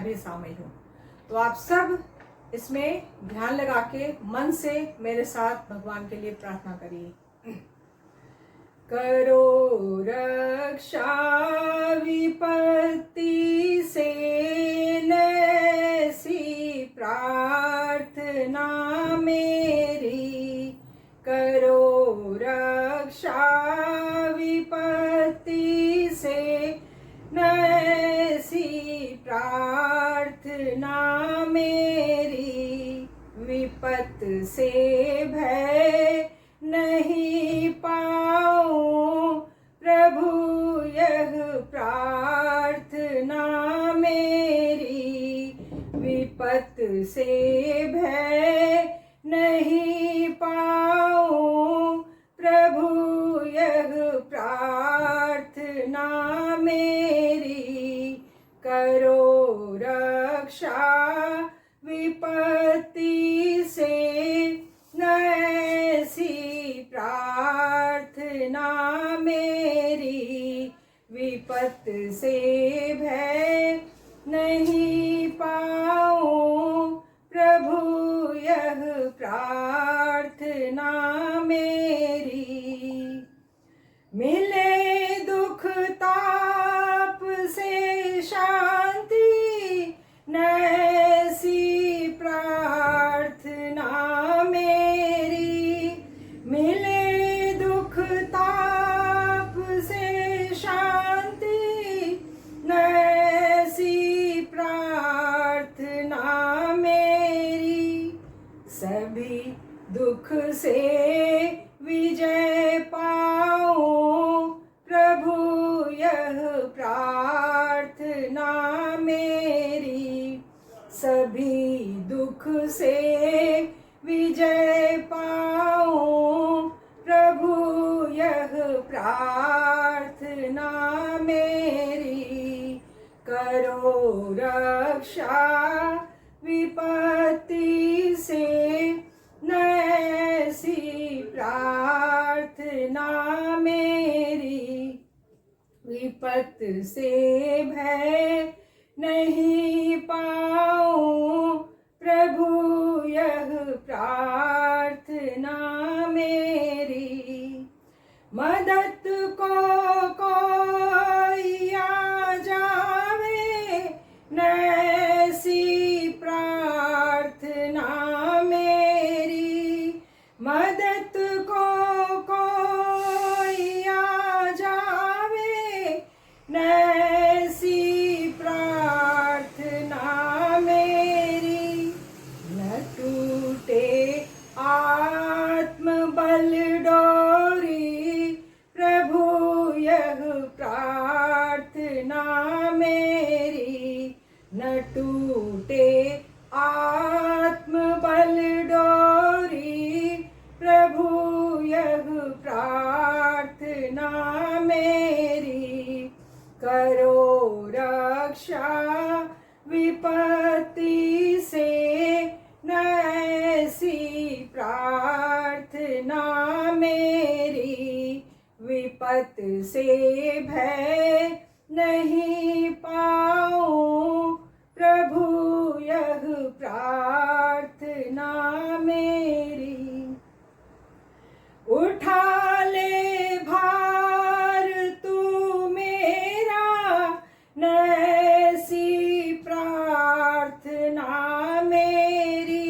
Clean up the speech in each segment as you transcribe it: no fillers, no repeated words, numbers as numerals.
मैं भी शामिल हूँ। तो आप सब इसमें ध्यान लगा के मन से मेरे साथ भगवान के लिए प्रार्थना करिए। करो रक्षा विपत्ति से नैसी प्रार्थना मेरी, करो रक्षा विपत्ति से नैसी प्रार्थना मेरी। विपत से भय नहीं पाऊं प्रभु यह प्रार्थना मेरी। विपत से भय नहीं पाऊं प्रभु यह प्रार्थना मेरी। करो रक्षा विपत्ति से नैसी प्रार्थना मेरी। विपत से भय नहीं पाऊं प्रभु यह प्रार्थना मेरी। मिले दुख ताप से शांति नैसी प्रार्थना मेरी। मिले दुख ताप से शांति नैसी प्रार्थना मेरी। सभी दुख से विजय पाऊं प्रभु यह प्रार्थना मेरी। सभी दुख से विजय पाऊं प्रभु यह प्रार्थना मेरी। करो रक्षा विपत्ति से नैसी प्रार्थना मेरी। विपत से भय नहीं पाऊं प्रभु यह प्रार्थना मेरी। मदद को कोई आ जावे नैसी प्रार्थना मेरी। मदद को कोई आ जावे नैसी प्रार्थना मेरी। न टूटे आत्मबल डोरी प्रभु यह प्रार्थना मेरी। न टूटे आत्मबल डोरी प्रभु यह प्रार्थना मेरी। करो रक्षा विपत्ति से नैसी प्रार्थना मेरी। विपत से भय नहीं पाऊं प्रभु यह प्रार्थना मेरी। उठा ले भार तू मेरा नैसी प्रार्थना मेरी।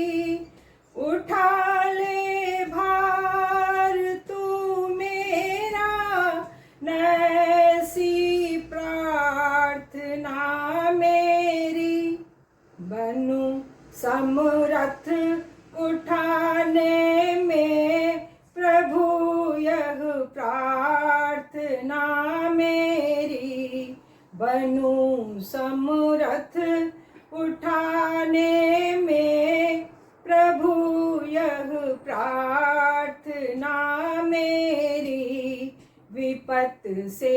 उठा ले भार तू मेरा नैसी प्रार्थना मेरी। बनूं समर्थ उठाने में प्रभु यह प्रार्थना मेरी। बनूं समर्थ उठाने में प्रभु यह प्रार्थना मेरी। विपत से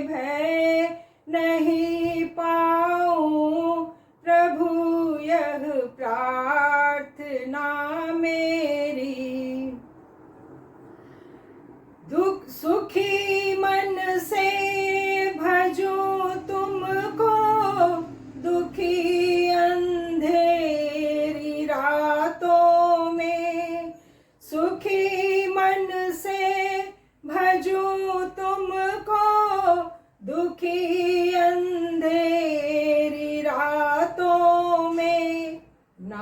भय नहीं पाऊं प्रभु यह प्रार्थना मेरी। दुख सुखी मन से भजूं तुमको, दुखी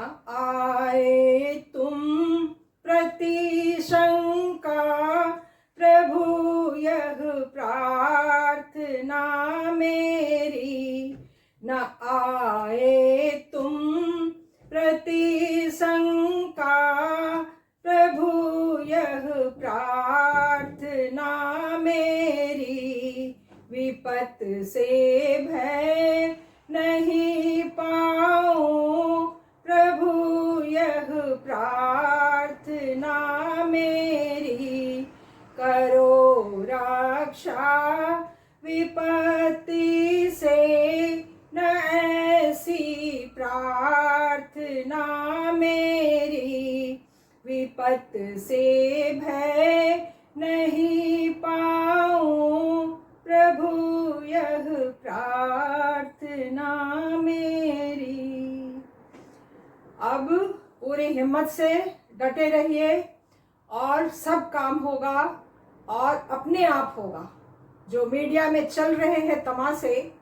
न आए तुम प्रतिशंका, प्रभु यह प्रार्थना मेरी। न आए तुम प्रतिशंका, प्रभु यह प्रार्थना मेरी। विपत से भय नहीं पाऊं, प्रभु यह प्रार्थना मेरी। करो रक्षा विपत्ति से, न ऐसी प्रार्थना मेरी। विपत से भय नहीं पाऊं, प्रभु यह प्रार्थना मेरी। अब पूरी हिम्मत से डटे रहिए और सब काम होगा और अपने आप होगा। जो मीडिया में चल रहे हैं तमाशे,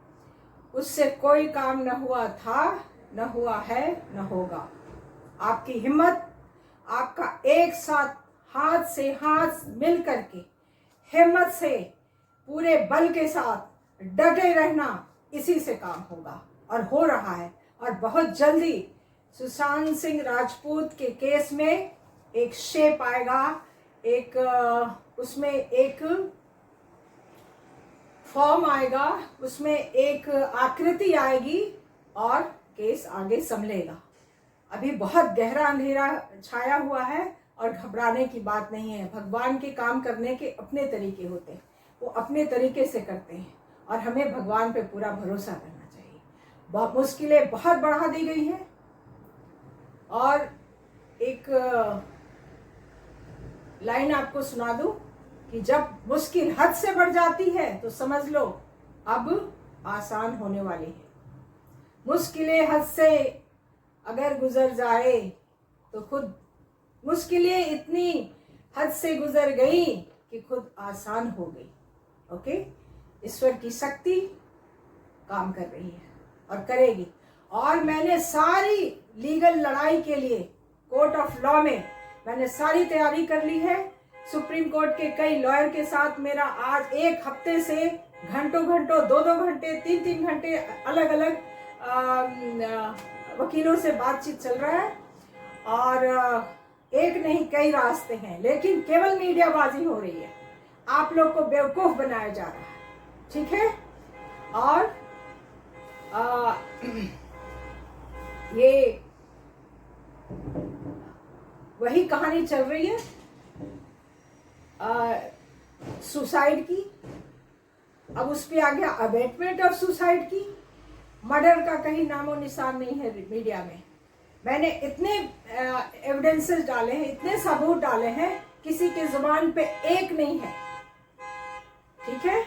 उससे कोई काम न हुआ था, न हुआ है, न होगा। आपकी हिम्मत, आपका एक साथ हाथ से हाथ मिल करके हिम्मत से पूरे बल के साथ डटे रहना, इसी से काम होगा और हो रहा है। और बहुत जल्दी सुशांत सिंह राजपूत के केस में एक शेप आएगा, एक उसमें एक फॉर्म आएगा, उसमें एक आकृति आएगी और केस आगे संभलेगा। अभी बहुत गहरा अंधेरा छाया हुआ है और घबराने की बात नहीं है। भगवान के काम करने के अपने तरीके होते हैं, वो अपने तरीके से करते हैं और हमें भगवान पे पूरा भरोसा करना चाहिए। बहुत मुश्किलें बहुत बढ़ा दी गई हैं और एक लाइन आपको सुना दूं कि जब मुश्किल हद से बढ़ जाती है तो समझ लो अब आसान होने वाली है। मुश्किलें हद से अगर गुजर जाए तो खुद मुश्किलें इतनी हद से गुजर गई कि खुद आसान हो गई। ओके, ईश्वर की शक्ति काम कर रही है और करेगी। और मैंने सारी लीगल लड़ाई के लिए कोर्ट ऑफ लॉ में मैंने सारी तैयारी कर ली है। सुप्रीम कोर्ट के कई लॉयर के साथ मेरा आज एक हफ्ते से घंटों घंटों, 2-2 घंटे, 3-3 घंटे अलग अलग वकीलों से बातचीत चल रहा है। और एक नहीं कई रास्ते हैं, लेकिन केवल मीडियाबाजी हो रही है। आप लोग को बेवकूफ बनाया जा रहा है, ठीक है। और ये वही कहानी चल रही है सुसाइड की। अब उस पे आ गया अबेटमेंट ऑफ सुसाइड की। मर्डर का कहीं नामो निशान नहीं है मीडिया में। मैंने इतने एविडेंसेस डाले हैं, इतने सबूत डाले हैं, किसी के जुबान पे एक नहीं है, ठीक है।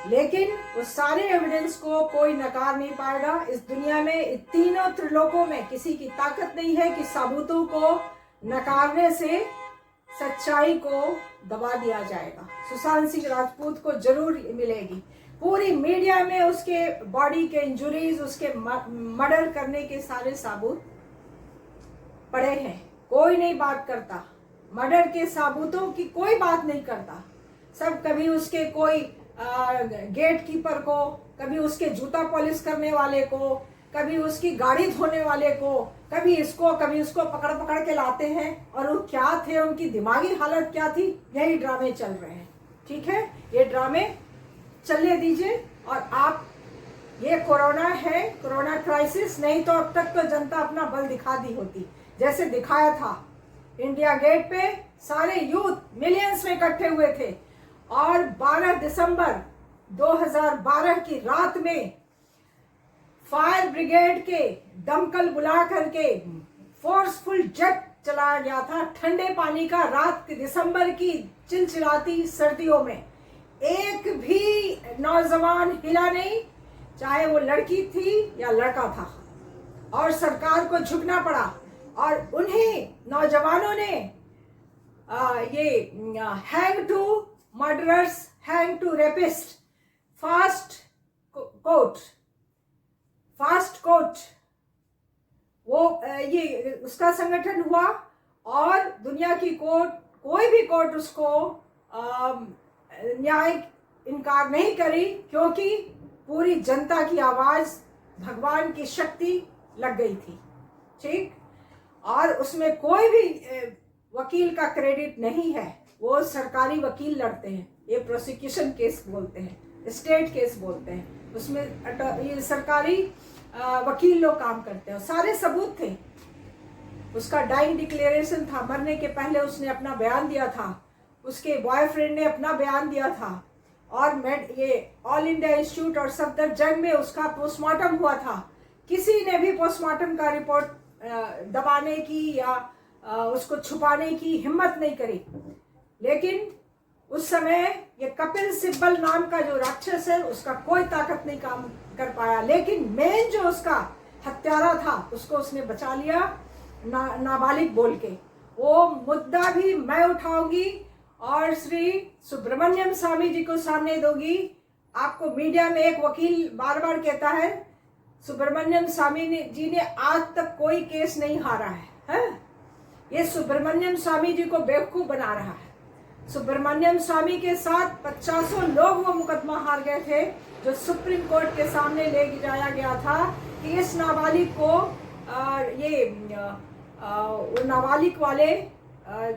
लेकिन उस सारे एविडेंस को कोई नकार नहीं पाएगा। इस दुनिया में, तीनों त्रिलोकों में किसी की ताकत नहीं है कि सबूतों को नकारने से सच्चाई को दबा दिया जाएगा। सुशांत सिंह राजपूत को जरूर मिलेगी। पूरी मीडिया में उसके बॉडी के इंजुरीज, उसके मर्डर करने के सारे सबूत पड़े हैं। कोई नहीं बात करता, मर्डर के सबूतों की कोई बात नहीं करता। सब कभी उसके कोई गेट कीपर को, कभी उसके जूता पॉलिश करने वाले को, कभी उसकी गाड़ी धोने वाले को, कभी इसको कभी उसको पकड़ पकड़ के लाते हैं। और वो क्या थे, उनकी दिमागी हालत क्या थी, यही ड्रामे चल रहे हैं, ठीक है। ये ड्रामे चलने दीजिए। और आप, ये कोरोना है, कोरोना क्राइसिस, नहीं तो अब तक तो जनता अपना बल दिखा दी होती, जैसे दिखाया था। इंडिया गेट पे सारे यूथ मिलियंस में इकट्ठे हुए थे और 12 दिसंबर 2012 की रात में फायर ब्रिगेड के दमकल बुला करके फोर्सफुल जेट चलाया गया था, ठंडे पानी का। रात दिसंबर की चिलचिलाती सर्दियों में एक भी नौजवान हिला नहीं, चाहे वो लड़की थी या लड़का था। और सरकार को झुकना पड़ा और उन्हीं नौजवानों ने ये hang to murderers, hang to rapist, fast court, वो ये उसका संगठन हुआ और दुनिया की कोर्ट, कोई भी कोर्ट उसको न्याय इनकार नहीं करी, क्योंकि पूरी जनता की आवाज, भगवान की शक्ति लग गई थी। ठीक, और उसमें कोई भी वकील का क्रेडिट नहीं है। वो सरकारी वकील लड़ते हैं, ये प्रोसिक्यूशन केस बोलते हैं, स्टेट केस बोलते हैं, उसमें ये सरकारी वकील लोग काम करते हैं। सारे सबूत थे, उसका डाइंग डिक्लेरेशन था, मरने के पहले उसने अपना बयान दिया था, उसके बॉयफ्रेंड ने अपना बयान दिया था, और ये ऑल इंडिया इंस्टीट्यूट और सफदरजंग में उसका पोस्टमार्टम हुआ था। किसी ने भी पोस्टमार्टम का रिपोर्ट दबाने की या उसको छुपाने की हिम्मत नहीं करी। लेकिन उस समय ये कपिल सिब्बल नाम का जो राक्षस है, उसका कोई ताकत नहीं काम कर पाया। लेकिन मेन जो उसका हत्यारा था, उसको उसने बचा लिया नाबालिग बोल के। वो मुद्दा भी मैं उठाऊंगी और श्री सुब्रमण्यम स्वामी जी को सामने दूंगी। आपको मीडिया में एक वकील बार बार कहता है सुब्रमण्यम स्वामी जी ने आज तक कोई केस नहीं हारा है? ये सुब्रमण्यम स्वामी जी को बेवकूफ बना रहा है। सुब्रमण्यम स्वामी के साथ 50 लोग वो मुकदमा हार गए थे, जो सुप्रीम कोर्ट के सामने ले जाया गया था कि इस नाबालिग को नाबालिग वाले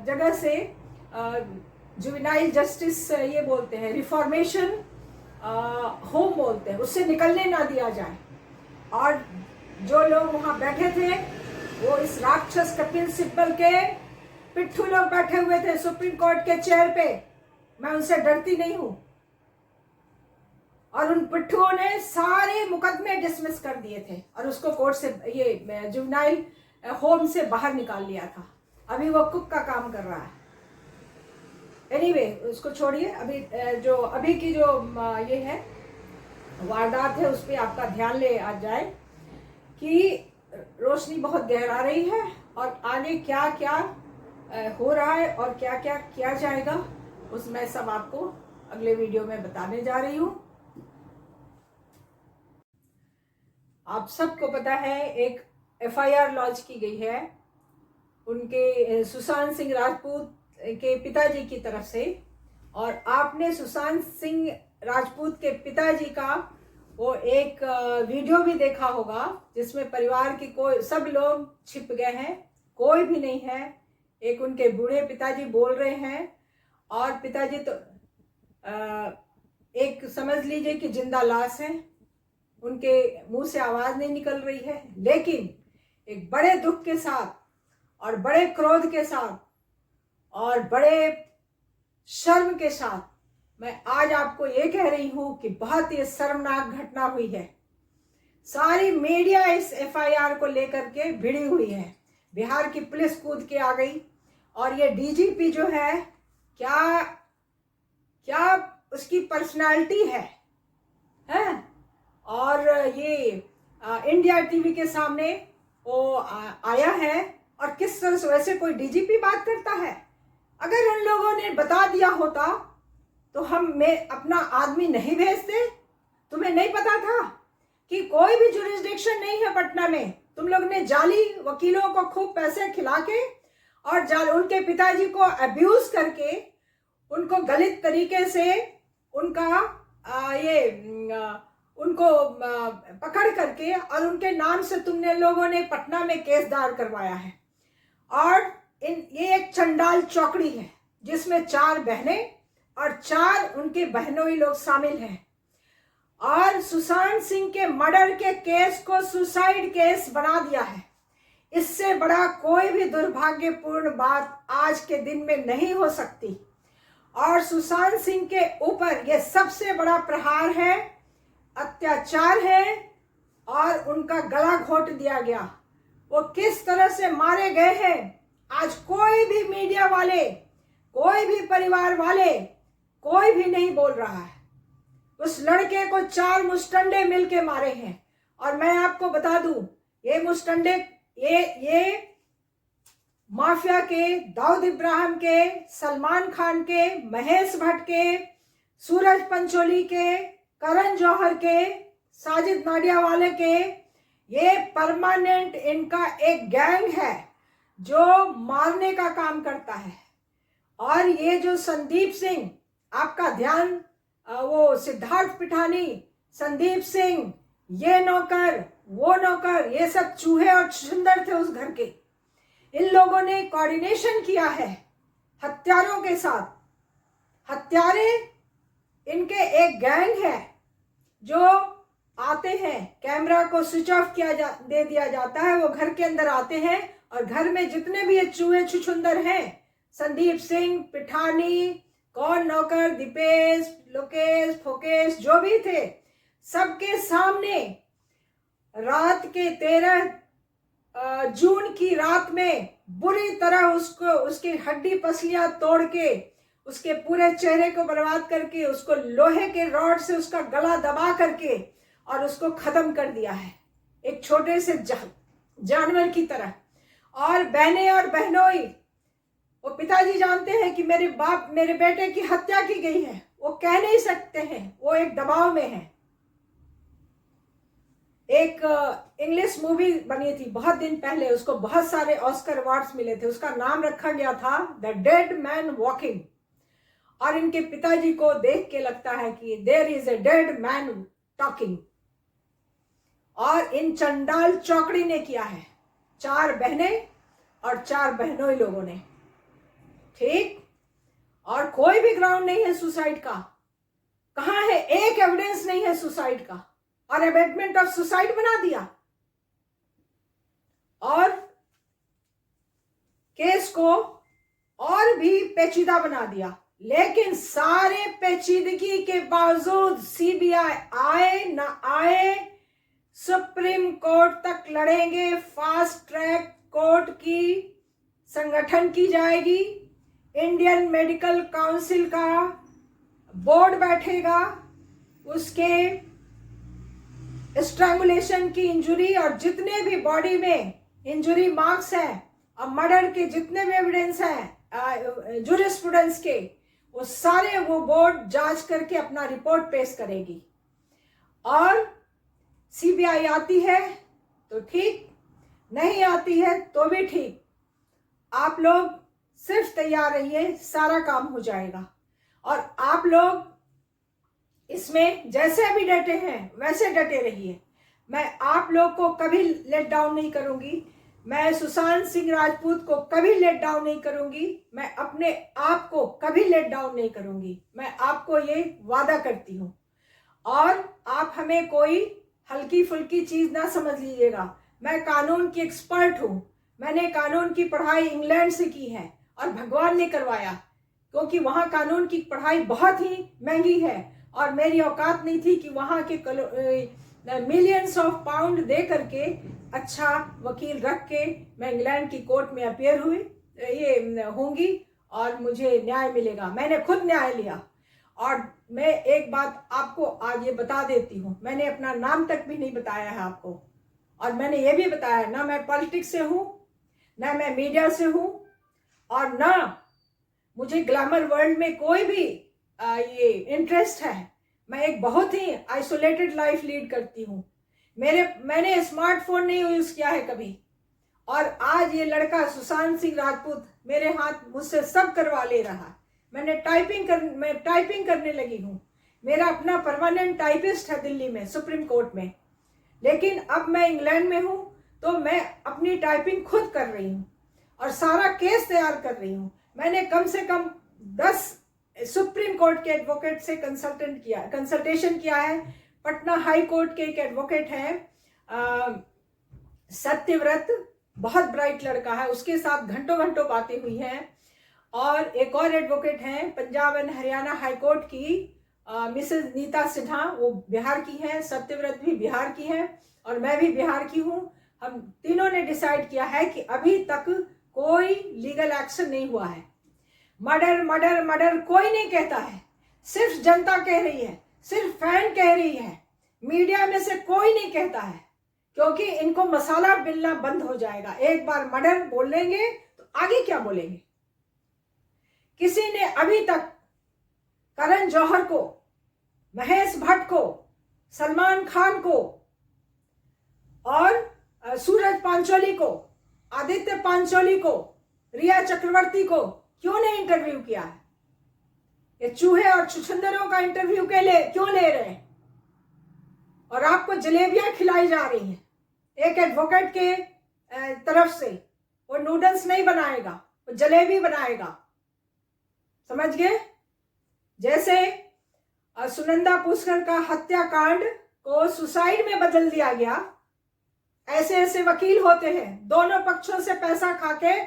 जगह से जुवेनाइल जस्टिस ये बोलते हैं, रिफॉर्मेशन होम बोलते हैं, उससे निकलने ना दिया जाए। और जो लोग वहां बैठे थे वो इस राक्षस कपिल सिब्बल के पिट्ठू लोग बैठे हुए थे सुप्रीम कोर्ट के चेयर पे। मैं उनसे डरती नहीं हूं। और उन पिट्ठुओं ने सारे मुकदमे डिसमिस कर दिए थे और उसको कोर्ट से, ये जुवेनाइल होम से बाहर निकाल लिया था। अभी वो कुक का काम कर रहा है। एनीवे, उसको छोड़िए। अभी की जो ये है वारदात है, उस पर आपका ध्यान ले आ जाए कि रोशनी बहुत गहरा रही है और आगे क्या क्या हो रहा है और क्या क्या किया जाएगा, उसमें सब आपको अगले वीडियो में बताने जा रही हूँ। आप सबको पता है एक FIR लॉन्च की गई है उनके सुशांत सिंह राजपूत के पिताजी की तरफ से। और आपने सुशांत सिंह राजपूत के पिताजी का वो एक वीडियो भी देखा होगा, जिसमें परिवार की कोई सब लोग छिप गए हैं, कोई भी नहीं है। एक उनके बूढ़े पिताजी बोल रहे हैं और पिताजी तो एक समझ लीजिए कि जिंदा लाश है, उनके मुंह से आवाज नहीं निकल रही है। लेकिन एक बड़े दुख के साथ और बड़े क्रोध के साथ और बड़े शर्म के साथ मैं आज आपको ये कह रही हूं कि बहुत ही शर्मनाक घटना हुई है। सारी मीडिया इस FIR को लेकर के भिड़ी हुई है। बिहार की पुलिस कूद के आ गई और ये DGP जो है, क्या क्या उसकी पर्सनालिटी है? और ये इंडिया टीवी के सामने वो आया है और किस तरह से, वैसे कोई DGP बात करता है? अगर उन लोगों ने बता दिया होता तो मैं अपना आदमी नहीं भेजते। तुम्हें नहीं पता था कि कोई भी जुरिस्डिक्शन नहीं है पटना में? तुम लोग ने जाली वकीलों को खूब पैसे खिला के और उनके पिताजी को अब्यूज करके, उनको गलत तरीके से उनको पकड़ करके और उनके नाम से तुमने लोगों ने पटना में केस दायर करवाया है। और ये एक चंडाल चौकड़ी है जिसमें 4 बहनें और 4 उनके बहनोई लोग शामिल हैं। और सुशांत सिंह के मर्डर के केस को सुसाइड केस बना दिया है। इससे बड़ा कोई भी दुर्भाग्यपूर्ण बात आज के दिन में नहीं हो सकती। और सुशांत सिंह के ऊपर यह सबसे बड़ा प्रहार है, अत्याचार है और उनका गला घोट दिया गया। वो किस तरह से मारे गए हैं, आज कोई भी मीडिया वाले, कोई भी परिवार वाले, कोई भी नहीं बोल रहा है। उस लड़के को 4 मुस्टंडे मिलके मारे हैं। और मैं आपको बता दूं, ये मुस्टंडे ये माफिया के, दाऊद इब्राहिम के, सलमान खान के, महेश भट्ट के, सूरज पंचोली के, करण जौहर के, साजिद नाडियावाला के, ये परमानेंट इनका एक गैंग है। जो मारने का काम करता है। और ये जो संदीप सिंह, आपका ध्यान वो सिद्धार्थ पिठानी, संदीप सिंह, ये नौकर वो नौकर, ये सब चूहे और छुछुंदर थे उस घर के। इन लोगों ने कोऑर्डिनेशन किया है हत्यारों के साथ। हत्यारे इनके एक गैंग है जो आते हैं, कैमरा को स्विच ऑफ दे दिया जाता है, वो घर के अंदर आते हैं और घर में जितने भी ये चूहे छुछुंदर हैं, संदीप सिंह, पिठानी, कौन नौकर, दीपेश, लोकेश, फोकेश, जो भी थे, सबके सामने रात के 13 जून की रात में बुरी तरह उसकी हड्डी पसलियां तोड़ के, उसके पूरे चेहरे को बर्बाद करके, उसको लोहे के रॉड से उसका गला दबा करके और उसको खत्म कर दिया है, एक छोटे से जानवर की तरह। और बहनें और बहनोई, वो पिताजी जानते हैं कि मेरे बेटे की हत्या की गई है, वो कह नहीं सकते हैं, वो एक दबाव में है। एक इंग्लिश मूवी बनी थी बहुत दिन पहले, उसको बहुत सारे ऑस्कर अवार्ड्स मिले थे, उसका नाम रखा गया था द डेड मैन वॉकिंग। और इनके पिताजी को देख के लगता है कि there is a dead man talking. और इन चंडाल चौकड़ी ने किया है, 4 बहनें और 4 बहनोई लोगों ने, ठीक। और कोई भी ग्राउंड नहीं है सुसाइड का। कहां है? एक एविडेंस नहीं है सुसाइड का, और अबेटमेंट ऑफ सुसाइड बना दिया और केस को और भी पेचीदा बना दिया। लेकिन सारे पेचीदगी के बावजूद सीबीआई आए ना आए, सुप्रीम कोर्ट तक लड़ेंगे। फास्ट ट्रैक कोर्ट की संगठन की जाएगी, इंडियन मेडिकल काउंसिल का बोर्ड बैठेगा, उसके स्ट्रैंगुलेशन की इंजुरी और जितने भी बॉडी में इंजुरी मार्क्स हैं और मर्डर के जितने भी एविडेंस हैं जूरिस्प्रूडेंस के, वो सारे वो बोर्ड जांच करके अपना रिपोर्ट पेश करेगी। और सीबीआई आती है तो ठीक, नहीं आती है तो भी ठीक। आप लोग सिर्फ तैयार रहिए, सारा काम हो जाएगा। और आप लोग इसमें जैसे अभी डटे हैं वैसे डटे रहिए। मैं आप लोग को कभी लेट डाउन नहीं करूंगी, मैं सुशांत सिंह राजपूत को कभी लेट डाउन नहीं करूंगी, मैं अपने आप को कभी लेट डाउन नहीं करूंगी। मैं आपको ये वादा करती हूँ। और आप हमें कोई हल्की फुल्की चीज ना समझ लीजिएगा। मैं कानून की एक्सपर्ट हूँ, मैंने कानून की पढ़ाई इंग्लैंड से की है और भगवान ने करवाया, क्योंकि वहाँ कानून की पढ़ाई बहुत ही महंगी है और मेरी औकात नहीं थी कि वहाँ के मिलियंस ऑफ पाउंड दे करके अच्छा वकील रख के मैं इंग्लैंड की कोर्ट में अपीयर होंगी और मुझे न्याय मिलेगा। मैंने खुद न्याय लिया। और मैं एक बात आपको आज ये बता देती हूँ, मैंने अपना नाम तक भी नहीं बताया है आपको। और मैंने ये भी बताया ना मैं पॉलिटिक्स से हूँ, ना मैं मीडिया से हूँ, और ना मुझे ग्लैमर वर्ल्ड में कोई भी ये इंटरेस्ट है। मैं एक बहुत ही आइसोलेटेड लाइफ लीड करती हूँ। मैंने स्मार्टफोन नहीं यूज किया है कभी। और आज ये लड़का सुशांत सिंह राजपूत मेरे हाथ मुझसे सब करवा ले रहा है। मैं टाइपिंग करने लगी हूँ। मेरा अपना परमानेंट टाइपिस्ट है दिल्ली में सुप्रीम कोर्ट में। लेकिन अब मैं इंग्लैंड में हूँ तो मैं अपनी टाइपिंग खुद कर रही हूँ और सारा केस तैयार कर रही हूँ। मैंने कम से कम 10 सुप्रीम कोर्ट के एडवोकेट से कंसल्टेशन किया है। पटना हाई कोर्ट के एक एडवोकेट हैं सत्यव्रत, बहुत ब्राइट लड़का है, उसके साथ घंटों घंटों बातें हुई हैं। और एक और एडवोकेट हैं Punjab and Haryana high court की मिसेस नीता सिन्हा, वो बिहार की हैं, सत्यव्रत भी बिहार की हैं और मैं भी बिहार की हूँ। हम तीनों ने डिसाइड किया है कि अभी तक कोई लीगल एक्शन नहीं हुआ है। मर्डर मर्डर मर्डर कोई नहीं कहता है, सिर्फ जनता कह रही है, सिर्फ फैन कह रही है, मीडिया में से कोई नहीं कहता है, क्योंकि इनको मसाला मिलना बंद हो जाएगा। एक बार मर्डर बोलेंगे तो आगे क्या बोलेंगे। किसी ने अभी तक करण जौहर को, महेश भट्ट को, सलमान खान को और सूरज पांचोली को आदित्य पांचोली को, रिया चक्रवर्ती को क्यों नहीं इंटरव्यू किया है? ये चूहे और छुछंदरों का इंटरव्यू क्यों ले रहे हैं? और आपको जलेबियां खिलाई जा रही हैं एक एडवोकेट के तरफ से। वो नूडल्स नहीं बनाएगा, वो जलेबी बनाएगा, समझ गए? जैसे सुनंदा पुष्कर का हत्याकांड को सुसाइड में बदल दिया गया, ऐसे ऐसे वकील होते हैं, दोनों पक्षों से पैसा खाके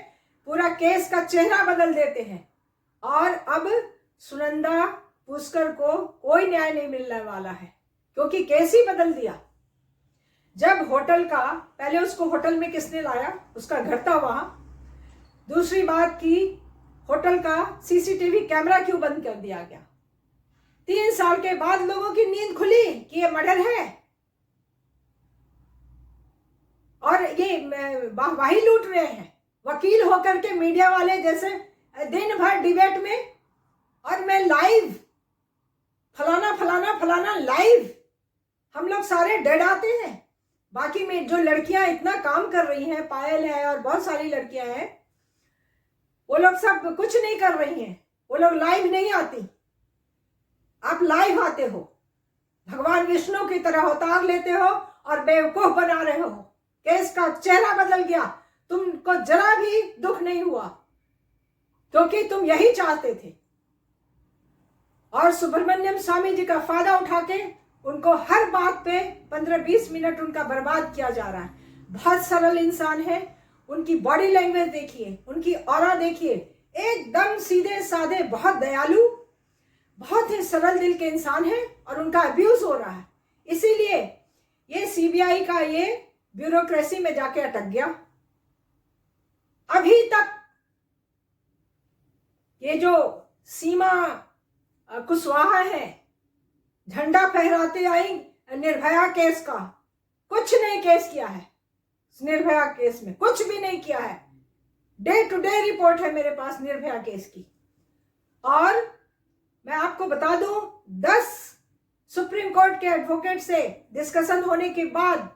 पूरा केस का चेहरा बदल देते हैं। और अब सुनंदा पुष्कर को कोई न्याय नहीं मिलने वाला है, क्योंकि केस ही बदल दिया। जब होटल का, पहले उसको होटल में किसने लाया, उसका घर था वहां। दूसरी बात की, होटल का सीसीटीवी कैमरा क्यों बंद कर दिया गया? 3 साल के बाद लोगों की नींद खुली कि ये मर्डर है, और ये वाही लूट रहे हैं वकील होकर के, मीडिया वाले जैसे दिन भर डिबेट में, और मैं लाइव फलाना फलाना फलाना लाइव। हम लोग सारे डराते हैं। बाकी में जो लड़कियां इतना काम कर रही हैं, पायल है और बहुत सारी लड़कियां हैं, वो लोग सब कुछ नहीं कर रही हैं। वो लोग लाइव नहीं आती, आप लाइव आते हो, भगवान विष्णु की तरह अवतार लेते हो और बेवकूफ बना रहे हो। केस का चेहरा बदल गया, तुमको जरा भी दुख नहीं हुआ, क्योंकि तुम यही चाहते थे। और सुब्रमण्यम स्वामी जी का फायदा उठा के उनको हर बात पे 15-20 मिनट उनका बर्बाद किया जा रहा है। बहुत सरल इंसान है, उनकी बॉडी लैंग्वेज देखिए, उनकी ऑरा देखिए, एकदम सीधे साधे, बहुत दयालु, बहुत ही सरल दिल के इंसान है, और उनका अब्यूज हो रहा है। इसीलिए ये सीबीआई का ये ब्यूरोक्रेसी में जाके अटक गया। अभी तक ये जो सीमा कुशवाहा है, झंडा फहराते आई निर्भया केस का, कुछ नहीं केस किया है। निर्भया केस में कुछ भी नहीं किया है। डे टू डे रिपोर्ट है मेरे पास निर्भया केस की। और मैं आपको बता दूं, 10 सुप्रीम कोर्ट के एडवोकेट से डिस्कशन होने के बाद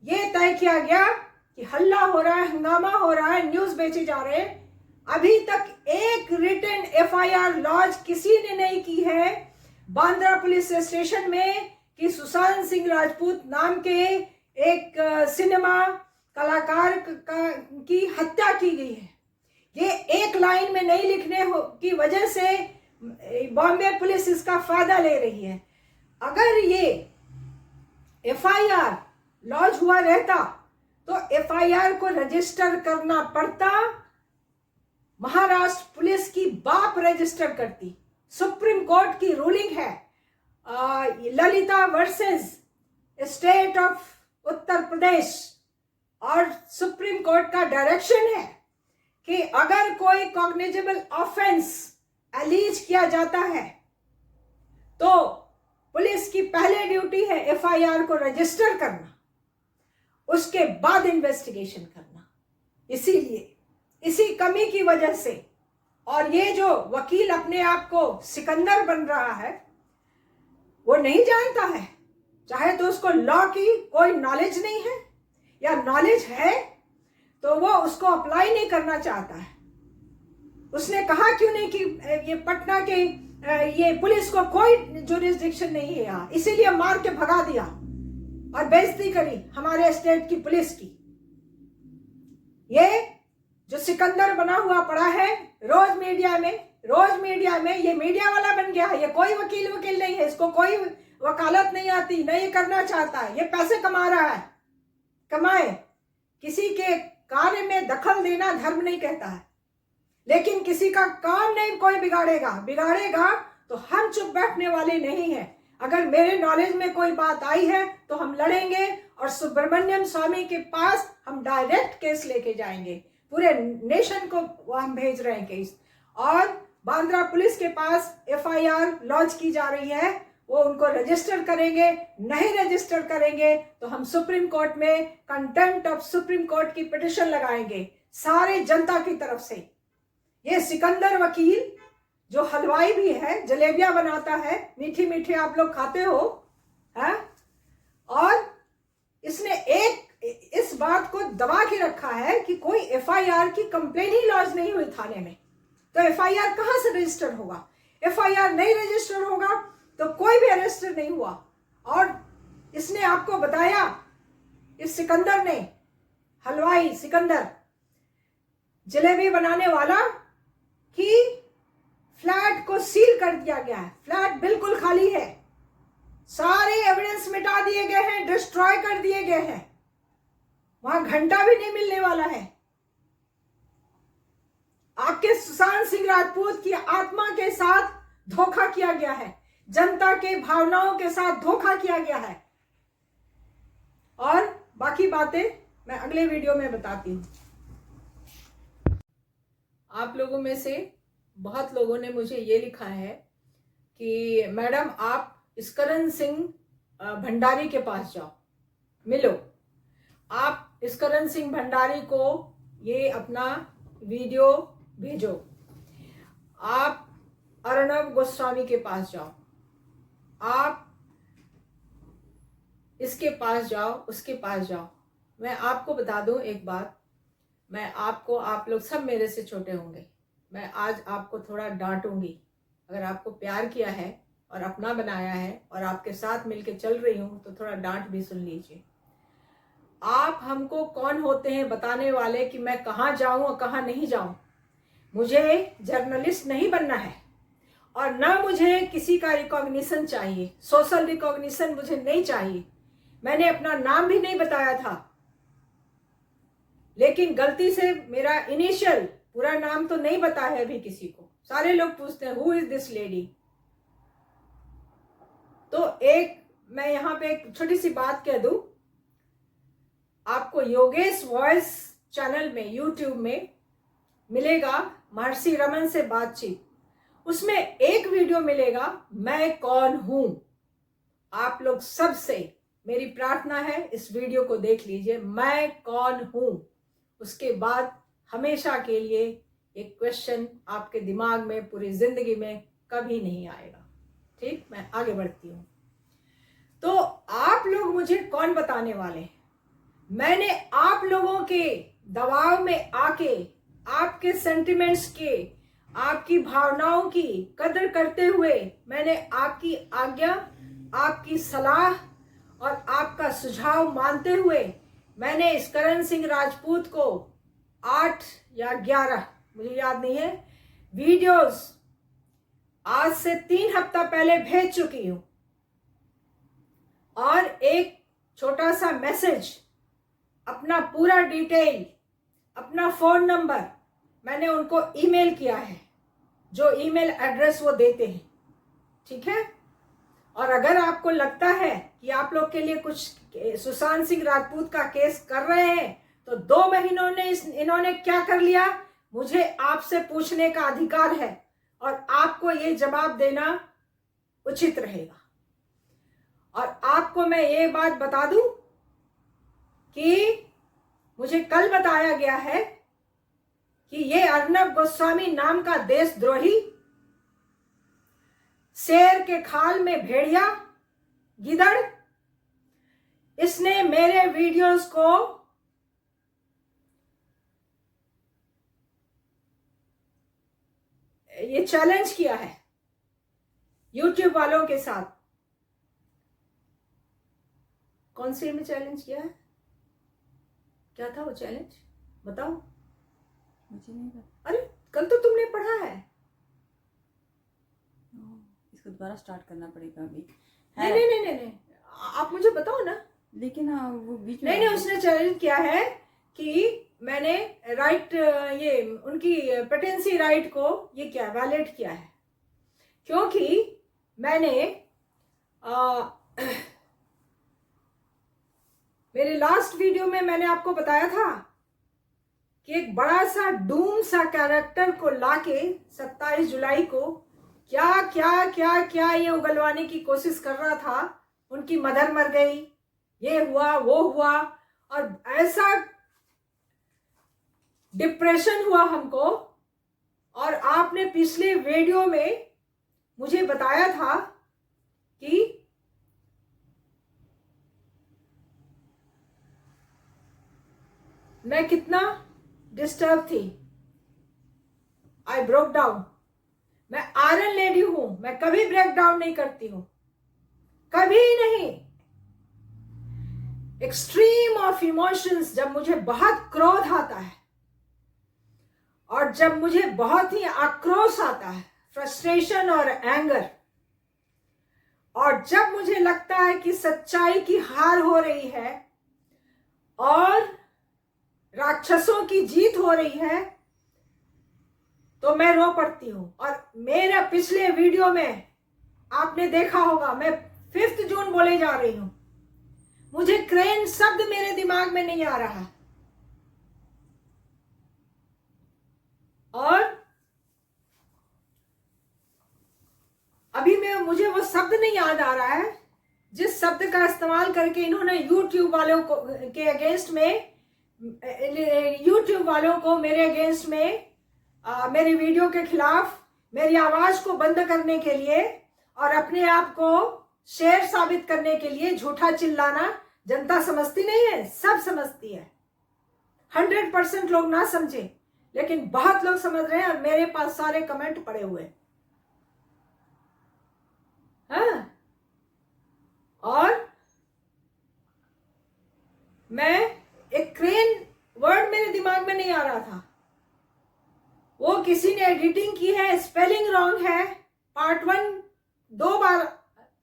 ये तय किया गया कि हल्ला हो रहा है, हंगामा हो रहा है, न्यूज बेचे जा रहे हैं, अभी तक एक रिटन एफआईआर लॉन्च किसी ने नहीं की है बांद्रा पुलिस स्टेशन में कि सुशांत सिंह राजपूत नाम के एक सिनेमा कलाकार की हत्या की गई है। ये एक लाइन में नहीं लिखने की वजह से बॉम्बे पुलिस इसका फायदा ले रही है। अगर ये एफआईआर लॉन्च हुआ रहता तो एफआईआर को रजिस्टर करना पड़ता, महाराष्ट्र पुलिस की बाप रजिस्टर करती। सुप्रीम कोर्ट की रूलिंग है, Lalita versus state of Uttar Pradesh, और सुप्रीम कोर्ट का डायरेक्शन है कि अगर कोई कॉग्निजेबल ऑफेंस एलीज किया जाता है तो पुलिस की पहले ड्यूटी है एफआईआर को रजिस्टर करना, उसके बाद इन्वेस्टिगेशन करना। इसीलिए इसी कमी की वजह से, और ये जो वकील अपने आप को सिकंदर बन रहा है, वो नहीं जानता है, चाहे तो उसको लॉ की कोई नॉलेज नहीं है, या नॉलेज है तो वो उसको अप्लाई नहीं करना चाहता है। उसने कहा क्यों नहीं कि ये पटना के ये पुलिस को कोई जुरिस्डिक्शन नहीं है यहाँ, इसीलिए मार के भगा दिया और बेइज्जती करी हमारे स्टेट की पुलिस की। ये जो सिकंदर बना हुआ पड़ा है रोज मीडिया में ये मीडिया वाला बन गया है। ये कोई वकील नहीं है, इसको कोई वकालत नहीं आती, नहीं करना चाहता है, ये पैसे कमा रहा है, कमाए। किसी के कार्य में दखल देना धर्म नहीं कहता है, लेकिन किसी का काम नहीं कोई बिगाड़ेगा तो हम चुप बैठने वाले नहीं हैं। अगर मेरे नॉलेज में कोई बात आई है तो हम लड़ेंगे, और सुब्रमण्यम स्वामी के पास हम डायरेक्ट केस लेके जाएंगे। पूरे नेशन को वो हम भेज रहे हैं केस, और बांद्रा पुलिस के पास एफआईआर लॉन्च की जा रही है, वो उनको रजिस्टर करेंगे। नहीं रजिस्टर करेंगे तो हम सुप्रीम कोर्ट में कंटेम्प्ट ऑफ सुप्रीम कोर्ट की पिटिशन लगाएंगे सारे जनता की तरफ से। ये सिकंदर वकील जो हलवाई भी है, जलेबियां बनाता है, मीठी आप लोग खाते हो, है? और इसने इस बात को दबा के रखा है कि कोई एफआईआर की कंप्लेन ही लॉन्च नहीं हुई थाने में, तो एफआईआर कहां से रजिस्टर होगा? एफआईआर नहीं रजिस्टर होगा तो कोई भी अरेस्ट नहीं हुआ। और इसने आपको बताया, इस सिकंदर ने, हलवाई सिकंदर, जलेबी बनाने वाला, कि फ्लैट को सील कर दिया गया है, फ्लैट बिल्कुल खाली है, सारे एविडेंस मिटा दिए गए हैं, डिस्ट्रॉय कर दिए गए हैं, वहां घंटा भी नहीं मिलने वाला है। आपके सुशांत सिंह राजपूत की आत्मा के साथ धोखा किया गया है, जनता के भावनाओं के साथ धोखा किया गया है। और बाकी बातें मैं अगले वीडियो में बताती हूं। आप लोगों में से बहुत लोगों ने मुझे ये लिखा है कि मैडम आप इस्करण सिंह भंडारी के पास जाओ, मिलो। आप इस्करण सिंह भंडारी को ये अपना वीडियो भेजो, आप अर्णव गोस्वामी के पास जाओ, आप इसके पास जाओ, उसके पास जाओ। मैं आपको बता दूं एक बात, मैं आपको, आप लोग सब मेरे से छोटे होंगे, मैं आज आपको थोड़ा डांटूंगी। अगर आपको प्यार किया है और अपना बनाया है और आपके साथ मिलके चल रही हूं तो थोड़ा डांट भी सुन लीजिए। आप हमको कौन होते हैं बताने वाले कि मैं कहाँ जाऊं और कहाँ नहीं जाऊं? मुझे जर्नलिस्ट नहीं बनना है और ना मुझे किसी का रिकॉग्निशन चाहिए, सोशल रिकॉग्निशन मुझे नहीं चाहिए। मैंने अपना नाम भी नहीं बताया था, लेकिन गलती से मेरा इनिशियल पूरा नाम तो नहीं बताया है अभी किसी को। सारे लोग पूछते हैं हु इज दिस लेडी। तो एक मैं यहाँ पे एक छोटी सी बात कह दूं, आपको योगेश वॉइस चैनल में यूट्यूब में मिलेगा महर्षि रमन से बातचीत, उसमें एक वीडियो मिलेगा मैं कौन हूं। आप लोग सबसे मेरी प्रार्थना है इस वीडियो को देख लीजिए, मैं कौन हूं। उसके बाद हमेशा के लिए एक क्वेश्चन आपके दिमाग में पूरी जिंदगी में कभी नहीं आएगा। ठीक, मैं आगे बढ़ती हूं। तो आप लोग मुझे कौन बताने वाले? मैंने आप लोगों के दबाव में आके, आपके सेंटिमेंट्स के, आपकी भावनाओं की कदर करते हुए, मैंने आपकी आज्ञा, आपकी सलाह और आपका सुझाव मानते हुए मैंने इस्करण सिंह राजपूत को 8 या 11, मुझे याद नहीं है, वीडियोस आज से 3 हफ्ता पहले भेज चुकी हूं। और एक छोटा सा मैसेज, अपना पूरा डिटेल, अपना फोन नंबर मैंने उनको ईमेल किया है, जो ईमेल एड्रेस वो देते हैं। ठीक है। और अगर आपको लगता है कि आप लोग के लिए कुछ सुशांत सिंह राजपूत का केस कर रहे हैं, तो 2 महीनों ने इन्होंने क्या कर लिया, मुझे आपसे पूछने का अधिकार है और आपको ये जवाब देना उचित रहेगा। और आपको मैं ये बात बता दूं कि मुझे कल बताया गया है कि ये अर्णव गोस्वामी नाम का देशद्रोही, शेर के खाल में भेड़िया, गिदड़, इसने मेरे वीडियोस को ये चैलेंज किया है यूट्यूब वालों के साथ। कौन से में चैलेंज किया है? क्या था वो चैलेंज, बताओ मुझे नहीं पता। अरे कल तो तुमने पढ़ा है। इसको दोबारा स्टार्ट करना पड़ेगा अभी। नहीं नहीं नहीं नहीं, आप मुझे बताओ ना। लेकिन वो बीच में नहीं, उसने चैलेंज किया है कि मैंने राइट, ये उनकी पेटेंसी राइट को ये क्या वैलिड किया है, क्योंकि मैंने मेरे लास्ट वीडियो में मैंने आपको बताया था कि एक बड़ा सा डूम सा कैरेक्टर को लाके 27 जुलाई को क्या क्या क्या क्या ये उगलवाने की कोशिश कर रहा था। उनकी मदर मर गई, ये हुआ वो हुआ, और ऐसा डिप्रेशन हुआ हमको। और आपने पिछले वीडियो में मुझे बताया था कि मैं कितना डिस्टर्ब थी। I broke down. मैं आयरन लेडी हूं, मैं कभी ब्रेक डाउन नहीं करती हूं, कभी नहीं। एक्सट्रीम ऑफ इमोशंस, जब मुझे बहुत क्रोध आता है और जब मुझे बहुत ही आक्रोश आता है, फ्रस्ट्रेशन और एंगर, और जब मुझे लगता है कि सच्चाई की हार हो रही है और राक्षसों की जीत हो रही है, तो मैं रो पड़ती हूं। और मेरा पिछले वीडियो में आपने देखा होगा, मैं 5 जून बोले जा रही हूं। मुझे क्रेन शब्द मेरे दिमाग में नहीं आ रहा, और अभी मुझे वो शब्द नहीं याद आ रहा है जिस शब्द का इस्तेमाल करके इन्होंने यूट्यूब वालों को के अगेंस्ट में, यूट्यूब वालों को मेरे अगेंस्ट में, मेरी वीडियो के खिलाफ मेरी आवाज को बंद करने के लिए और अपने आप को शेर साबित करने के लिए झूठा चिल्लाना। जनता समझती नहीं है, सब समझती है। 100% लोग ना समझे, लेकिन बहुत लोग समझ रहे हैं, और मेरे पास सारे कमेंट पड़े हुए हैं। हाँ? और मैं एक क्रेन वर्ड मेरे दिमाग में नहीं आ रहा था। वो किसी ने एडिटिंग की है, स्पेलिंग रॉन्ग है। पार्ट 1 2 बार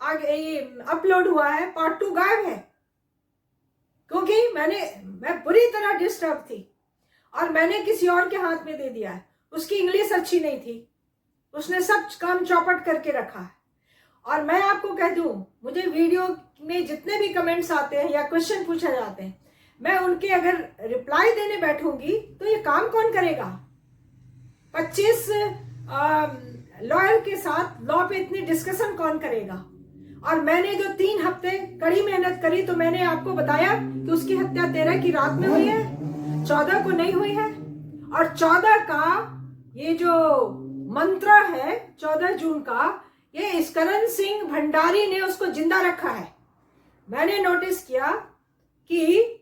आगे ये अपलोड हुआ है, पार्ट 2 गायब है, क्योंकि मैं पूरी तरह डिस्टर्ब थी और मैंने किसी और के हाथ में दे दिया है। उसकी इंग्लिश अच्छी नहीं थी, उसने सब काम चौपट करके रखा है। और मैं आपको कह दूं, मुझे वीडियो में जितने भी कमेंट्स आते हैं या क्वेश्चन पूछे जाते हैं, मैं उनके अगर रिप्लाई देने बैठूंगी तो ये काम कौन करेगा? 25 लॉयर के साथ लॉ पे इतनी डिस्कशन कौन करेगा? और मैंने जो 3 हफ्ते कड़ी मेहनत करी, तो मैंने आपको बताया कि उसकी हत्या 13 की रात में हुई है, 14 को नहीं हुई है। और 14 का ये जो मंत्र है 14 जून का, ये इस्करण सिंह भंडारी ने उसको जिंदा रखा है। मैंने नोटिस किया कि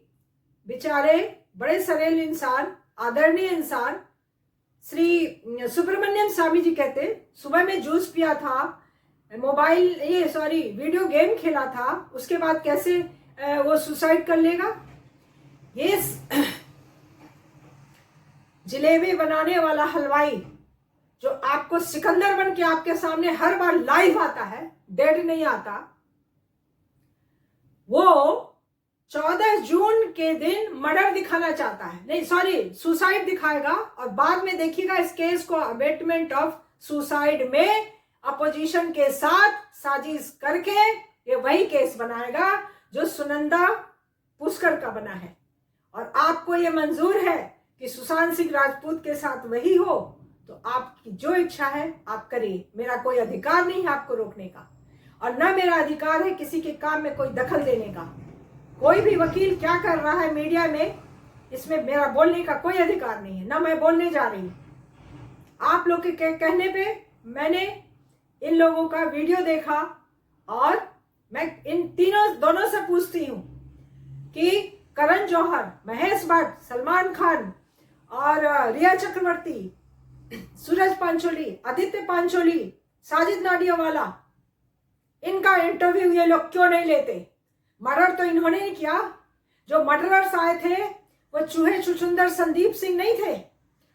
बेचारे बड़े सरेल इंसान, आदरणीय इंसान, श्री सुब्रमण्यम स्वामी जी कहते, सुबह में जूस पिया था, वीडियो गेम खेला था, उसके बाद कैसे वो सुसाइड कर लेगा? ये जलेबी बनाने वाला हलवाई जो आपको सिकंदर बन के आपके सामने हर बार लाइव आता है, डेड नहीं आता, वो 14 जून के दिन मर्डर दिखाना चाहता है, नहीं सॉरी सुसाइड दिखाएगा। और बाद में देखिएगा इस केस को अबेटमेंट ऑफ सुसाइड में अपोजिशन के साथ साजिश करके ये वही केस बनाएगा जो सुनंदा पुष्कर का बना है। और आपको ये मंजूर है कि सुशांत सिंह राजपूत के साथ वही हो, तो आपकी जो इच्छा है आप करिए। मेरा कोई अधिकार नहीं है आपको रोकने का, और ना मेरा अधिकार है किसी के काम में कोई दखल देने का। कोई भी वकील क्या कर रहा है मीडिया में, इसमें मेरा बोलने का कोई अधिकार नहीं है, ना मैं बोलने जा रही हूं। आप लोग के कहने पे मैंने इन लोगों का वीडियो देखा, और मैं इन दोनों से पूछती हूं कि करण जौहर, महेश भट्ट, सलमान खान और रिया चक्रवर्ती, सूरज पांचोली, आदित्य पांचोली, साजिद नाडियावाला, इनका इंटरव्यू ये लोग क्यों नहीं लेते? मर्डर तो इन्होंने ही किया। जो मर्डरर्स आए थे वो चूहे छुछुंदर संदीप सिंह नहीं थे,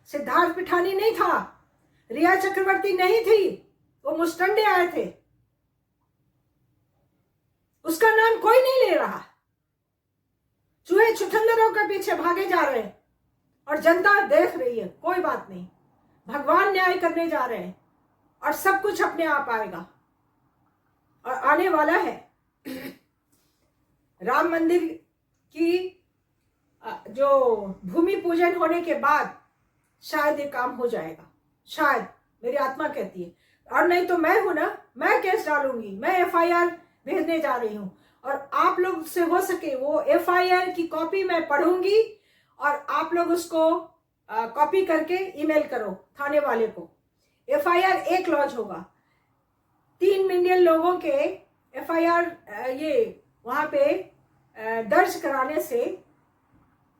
सिद्धार्थ पिठानी नहीं था, रिया चक्रवर्ती नहीं थी, वो मुस्टंडे आए थे। उसका नाम कोई नहीं ले रहा। चूहे छुछुंदरों के पीछे भागे जा रहे हैं और जनता देख रही है। कोई बात नहीं, भगवान न्याय करने जा रहे हैं और सब कुछ अपने आप आएगा और आने वाला है। राम मंदिर की जो भूमि पूजन होने के बाद शायद ये काम हो जाएगा, शायद, मेरी आत्मा कहती है। और नहीं तो मैं हूं ना, मैं केस डालूंगी, मैं एफआईआर भेजने जा रही हूं, और आप लोग से हो सके वो एफआईआर की कॉपी मैं पढ़ूंगी और आप लोग उसको कॉपी करके ईमेल करो थाने वाले को। एफआईआर एक लॉन्च होगा, 3 मिलियन लोगों के एफआईआर ये वहां पे दर्ज कराने से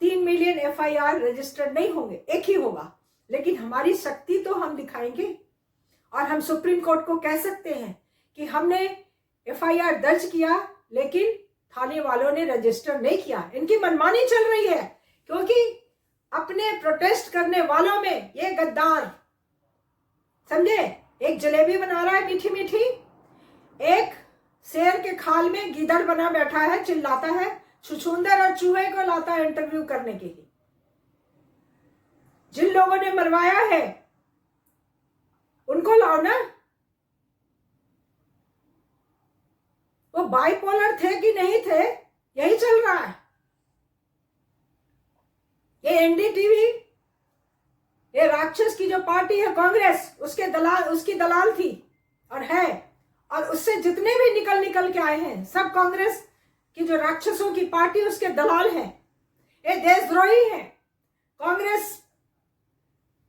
3 मिलियन FIR रजिस्टर्ड नहीं होंगे, एक ही होगा, लेकिन हमारी शक्ति तो हम दिखाएंगे और हम सुप्रीम कोर्ट को कह सकते हैं कि हमने FIR दर्ज किया लेकिन थाने वालों ने रजिस्टर नहीं किया। इनकी मनमानी चल रही है क्योंकि अपने प्रोटेस्ट करने वालों में ये गद्दार, समझे, एक जलेबी बना रहा है मीठी मीठी, एक शेर के खाल में गीदड़ बना बैठा है, चिल्लाता है, छुछुंदर और चूहे को लाता है इंटरव्यू करने के लिए। जिन लोगों ने मरवाया है उनको लाओ ना। वो बाइपोलर थे कि नहीं थे, यही चल रहा है। ये NDTV, ये राक्षस की जो पार्टी है कांग्रेस, उसकी दलाल थी और है, और उससे जितने भी निकल के आए हैं सब कांग्रेस की जो राक्षसों की पार्टी उसके दलाल हैं। ये देशद्रोही हैं। कांग्रेस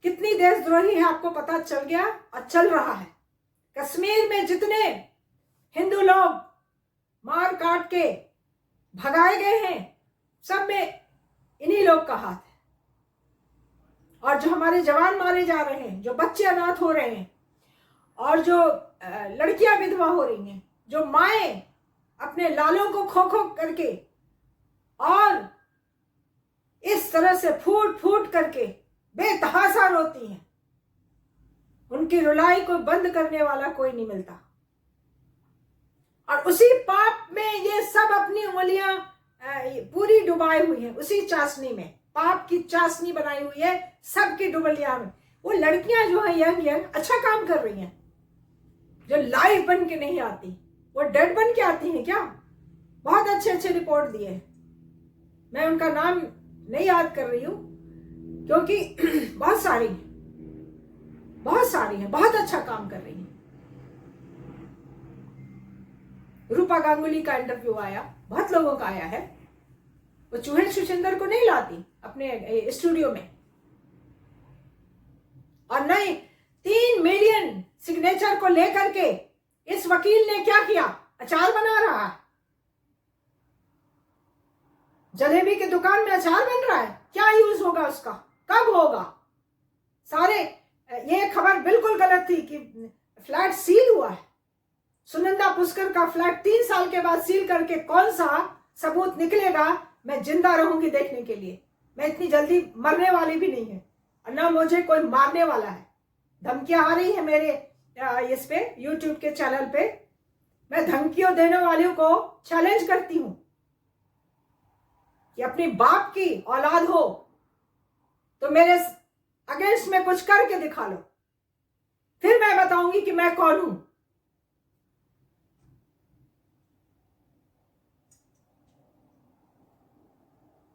कितनी देशद्रोही है आपको पता चल गया और चल रहा है। कश्मीर में जितने हिंदू लोग मार काट के भगाए गए हैं सब में इन्हीं लोग का हाथ है। और जो हमारे जवान मारे जा रहे हैं, जो बच्चे अनाथ हो रहे हैं और जो लड़कियां विधवा हो रही हैं, जो माएं अपने लालों को खो खो करके और इस तरह से फूट फूट करके बेतहाशा रोती हैं, उनकी रुलाई को बंद करने वाला कोई नहीं मिलता। और उसी पाप में ये सब अपनी उंगलियां पूरी डुबाई हुई हैं, उसी चाशनी में, पाप की चाशनी बनाई हुई है सबकी डुबलिया में। वो लड़कियां जो है यंग अच्छा काम कर रही हैं, जो लाइव बन के नहीं आती, वो डेड बन के आती हैं क्या। बहुत अच्छे रिपोर्ट दिए हैं, मैं उनका नाम नहीं याद कर रही हूं क्योंकि बहुत सारी हैं, बहुत अच्छा काम कर रही हैं। रूपा गांगुली का इंटरव्यू आया, बहुत लोगों का आया है। वो चूहे छुछुंदर को नहीं लाती अपने स्टूडियो में। और नहीं, 3 मिलियन सिग्नेचर को लेकर के इस वकील ने क्या किया, अचार बना रहा है। जलेबी की दुकान में अचार बन रहा है, क्या यूज होगा उसका, कब होगा। सारे ये खबर बिल्कुल गलत थी कि फ्लैट सील हुआ है। सुनंदा पुष्कर का फ्लैट 3 साल के बाद सील करके कौन सा सबूत निकलेगा, मैं जिंदा रहूंगी देखने के लिए। मैं इतनी जल्दी मरने वाली भी नहीं है और ना मुझे कोई मारने वाला है। धमकियां आ रही है मेरे इस पे YouTube के चैनल पे, मैं धमकियों देने वालों को चैलेंज करती हूं कि अपनी बाप की औलाद हो तो मेरे अगेंस्ट में कुछ करके दिखा लो, फिर मैं बताऊंगी कि मैं कौन हूं।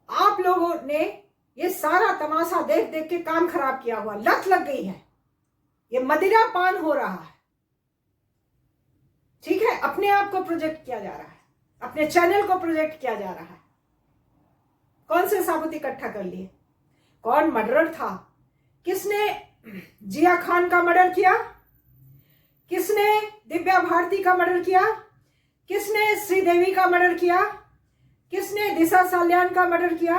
आप लोगों ने ये सारा तमाशा देख देख के काम खराब किया हुआ, लत लग गई है, ये मदिरा पान हो रहा है। ठीक है, अपने आप को प्रोजेक्ट किया जा रहा है, अपने चैनल को प्रोजेक्ट किया जा रहा है। कौन से साबुत इकट्ठा कर लिए, कौन मर्डरर था, किसने जिया खान का मर्डर किया, किसने दिव्या भारती का मर्डर किया, किसने श्रीदेवी का मर्डर किया, किसने दिशा साल्यान का मर्डर किया,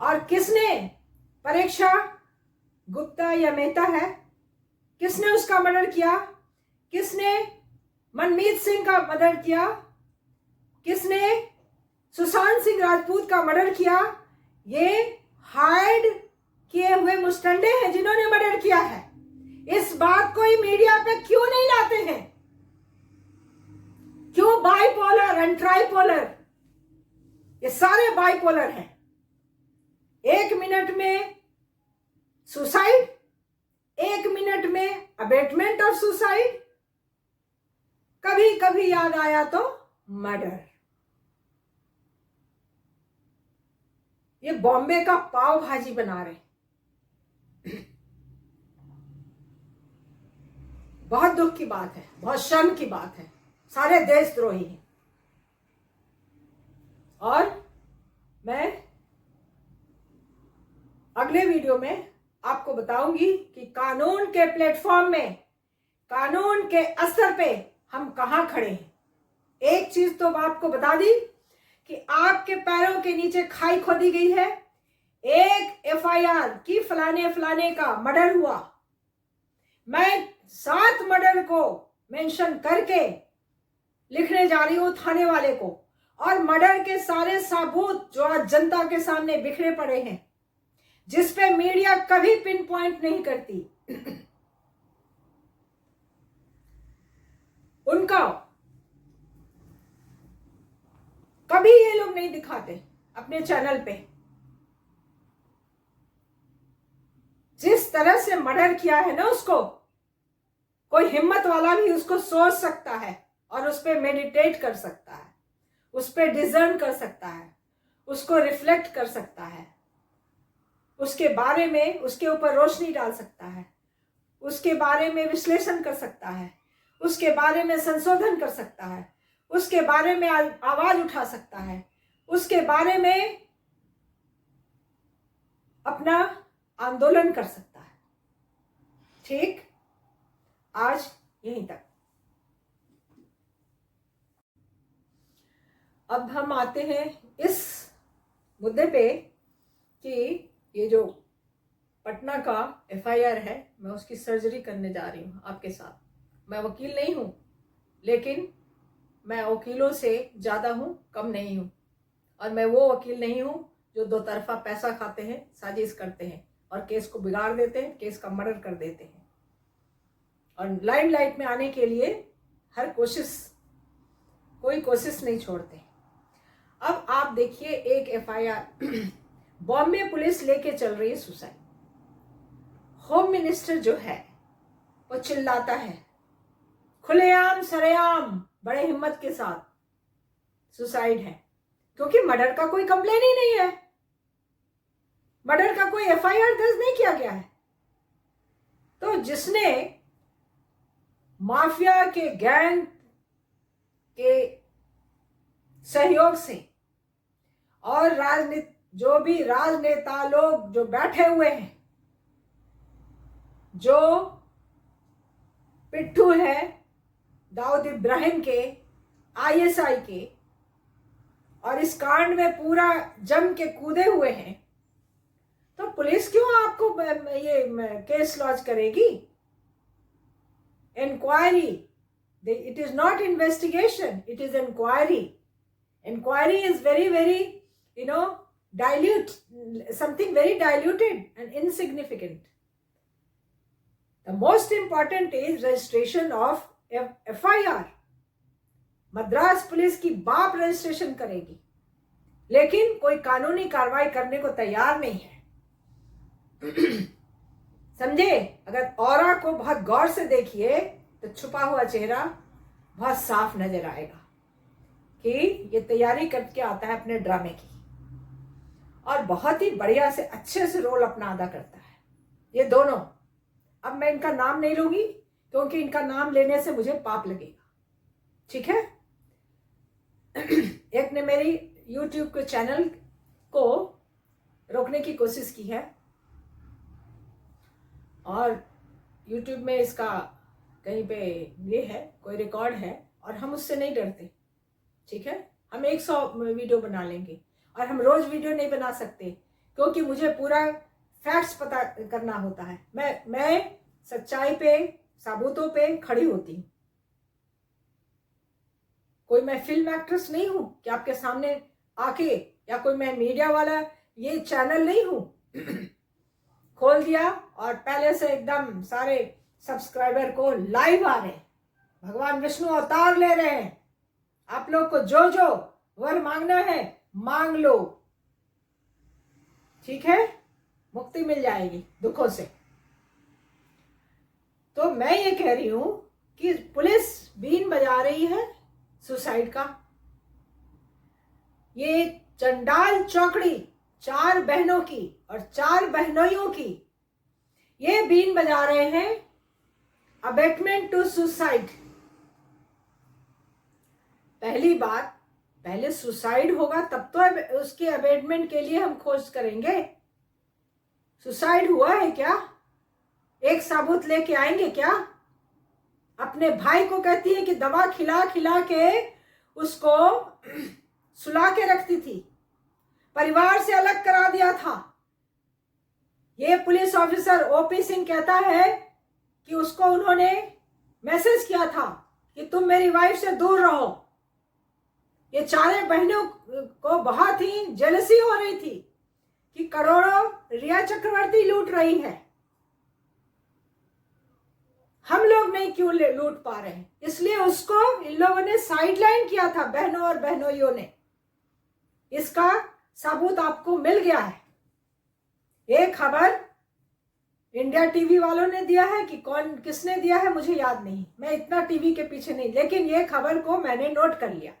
और किसने परीक्षा गुप्ता या मेहता है, किसने उसका मर्डर किया, किसने मनमीत सिंह का मर्डर किया, किसने सुशांत सिंह राजपूत का मर्डर किया। ये हाइड किए हुए मुस्टंडे हैं जिन्होंने मर्डर किया है। इस बात को ही मीडिया पे क्यों नहीं लाते हैं, क्यों बाइपोलर एंड ट्राइपोलर, ये सारे बाइपोलर हैं। 1 मिनट में सुसाइड, 1 मिनट में अबेटमेंट ऑफ सुसाइड, कभी कभी याद आया तो मर्डर। ये बॉम्बे का पाव भाजी बना रहे, बहुत दुख की बात है, बहुत शर्म की बात है, सारे देशद्रोही हैं। और मैं अगले वीडियो में आपको बताऊंगी कि कानून के प्लेटफॉर्म में, कानून के स्तर पे हम कहां खड़े हैं। एक चीज तो आपको बता दी कि आपके पैरों के नीचे खाई खोदी गई है। एक एफआईआर कि फलाने फलाने का मर्डर हुआ, मैं 7 मर्डर को मेंशन करके लिखने जा रही हूं थाने वाले को, और मर्डर के सारे सबूत जो आज जनता के सामने बिखरे पड़े हैं, जिस पे मीडिया कभी पिन पॉइंट नहीं करती, उनका कभी ये लोग नहीं दिखाते अपने चैनल पे। जिस तरह से मर्डर किया है ना, उसको कोई हिम्मत वाला भी उसको सोच सकता है और उस पर मेडिटेट कर सकता है, उस पर डिजर्न कर सकता है, उसको रिफ्लेक्ट कर सकता है, उसके बारे में उसके ऊपर रोशनी डाल सकता है, उसके बारे में विश्लेषण कर सकता है, उसके बारे में संशोधन कर सकता है, उसके बारे में आवाज उठा सकता है, उसके बारे में अपना आंदोलन कर सकता है। ठीक, आज यहीं तक। अब हम आते हैं इस मुद्दे पे कि ये जो पटना का एफआईआर है, मैं उसकी सर्जरी करने जा रही हूँ आपके साथ। मैं वकील नहीं हूँ, लेकिन मैं वकीलों से ज़्यादा हूँ, कम नहीं हूँ, और मैं वो वकील नहीं हूँ जो दो तरफा पैसा खाते हैं, साजिश करते हैं और केस को बिगाड़ देते हैं, केस का मर्डर कर देते हैं, और लाइमलाइट में आने के लिए हर कोई कोशिश नहीं छोड़ते। अब आप देखिए, एक एफआईआर बॉम्बे पुलिस लेके चल रही है सुसाइड। होम मिनिस्टर जो है वो चिल्लाता है खुलेआम सरेआम बड़े हिम्मत के साथ सुसाइड है, क्योंकि मर्डर का कोई कंप्लेन ही नहीं है, मर्डर का कोई एफआईआर दर्ज नहीं किया गया है। तो जिसने माफिया के गैंग के सहयोग से और जो भी राजनेता लोग जो बैठे हुए हैं, जो पिट्ठू है दाऊद इब्राहिम के, आईएसआई के, और इस कांड में पूरा जम के कूदे हुए हैं, तो पुलिस क्यों आपको ये केस लॉन्च करेगी? Inquiry, it is not investigation, it is inquiry. Inquiry is very, very, something very diluted and insignificant. The most important is registration of FIR. Madras police की बाप रजिस्ट्रेशन करेगी, लेकिन कोई कानूनी कार्रवाई करने को तैयार नहीं है। समझे? अगर ऑरा को बहुत गौर से देखिए तो छुपा हुआ चेहरा बहुत साफ नजर आएगा कि ये तैयारी करके आता है अपने ड्रामे की, और बहुत ही बढ़िया से अच्छे से रोल अपना अदा करता है ये दोनों। अब मैं इनका नाम नहीं लूंगी, क्योंकि इनका नाम लेने से मुझे पाप लगेगा, ठीक है? एक ने मेरी YouTube के चैनल को रोकने की कोशिश की है, और YouTube में इसका कहीं पे ये है, कोई रिकॉर्ड है, और हम उससे नहीं डरते, ठीक है? हम 100 वीडियो बना लेंगे, और हम रोज वीडियो नहीं बना सकते, क्योंकि मुझे पूरा फैक्ट्स पता करना होता है। मैं सच्चाई पे, सबूतों पे खड़ी होती हूँ। कोई मैं फिल्म एक्ट्रेस नहीं हूं कि आपके सामने आके, या कोई मैं मीडिया वाला ये चैनल नहीं हूं खोल दिया और पहले से एकदम सारे सब्सक्राइबर को लाइव आ रहे हैं, भगवान विष्णु अवतार ले रहे हैं, आप लोग को जो जो वर मांगना है मांग लो, ठीक है? मुक्ति मिल जाएगी दुखों से। तो मैं ये कह रही हूं कि पुलिस बीन बजा रही है सुसाइड का। ये चंडाल चौकड़ी 4 बहनों की और 4 बहनोइयों की ये बीन बजा रहे हैं अबेटमेंट टू सुसाइड। पहली बात, पहले सुसाइड होगा तब तो उसके अबेटमेंट के लिए हम खोज करेंगे। सुसाइड हुआ है क्या? एक सबूत लेके आएंगे क्या? अपने भाई को कहती है कि दवा खिला खिला के उसको सुला के रखती थी, परिवार से अलग करा दिया था। ये पुलिस ऑफिसर ओपी सिंह कहता है कि उसको उन्होंने मैसेज किया था कि तुम मेरी वाइफ से दूर रहो। ये चारों बहनों को बहुत ही जेलसी हो रही थी कि करोड़ों रिया चक्रवर्ती लूट रही है, हम लोग नहीं क्यों लूट पा रहे हैं। इसलिए उसको इन लोगों ने साइडलाइन किया था, बहनों और बहनोइयों ने। इसका सबूत आपको मिल गया है। एक खबर इंडिया टीवी वालों ने दिया है कि कौन किसने दिया है मुझे याद नहीं, मैं इतना टीवी के पीछे नहीं, लेकिन ये खबर को मैंने नोट कर लिया।